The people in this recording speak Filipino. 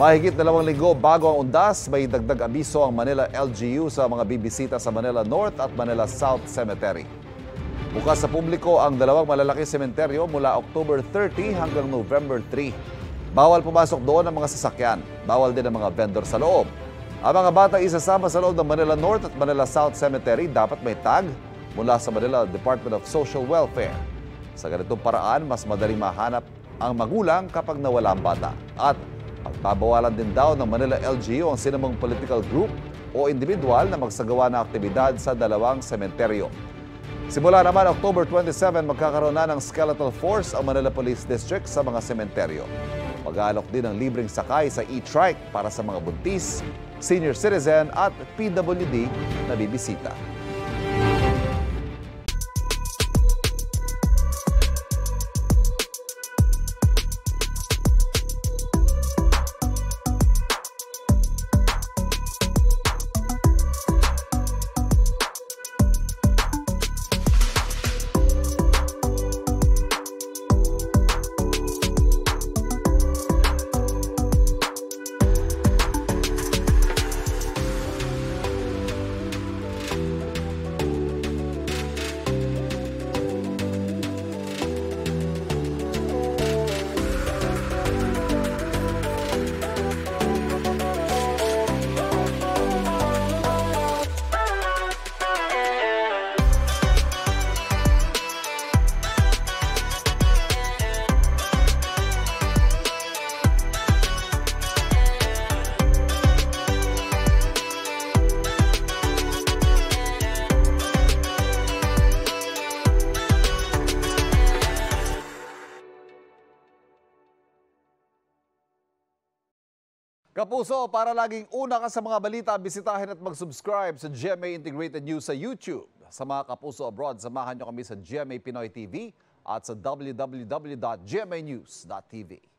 Mahigit 2 linggo bago ang undas, may dagdag abiso ang Manila LGU sa mga bibisita sa Manila North at Manila South Cemetery. Bukas sa publiko ang dalawang malalaking sementeryo mula October 30 hanggang November 3. Bawal pumasok doon ang mga sasakyan. Bawal din ang mga vendor sa loob. Ang mga bata isasama sa loob ng Manila North at Manila South Cemetery dapat may tag mula sa Manila Department of Social Welfare. Sa ganitong paraan, mas madaling mahanap ang magulang kapag nawala ang bata. At pagbabawalan din daw ng Manila LGU ang sinumang political group o individual na magsagawa ng aktibidad sa dalawang sementeryo. Simula naman October 27, magkakaroon na ng skeletal force ang Manila Police District sa mga sementeryo. Mag-aalok din ng libreng sakay sa e-trike para sa mga buntis, senior citizen at PWD na bibisita. Kapuso, para laging una ka sa mga balita, bisitahin at mag-subscribe sa GMA Integrated News sa YouTube. Sa mga kapuso abroad, samahan nyo kami sa GMA Pinoy TV at sa www.gmanews.tv.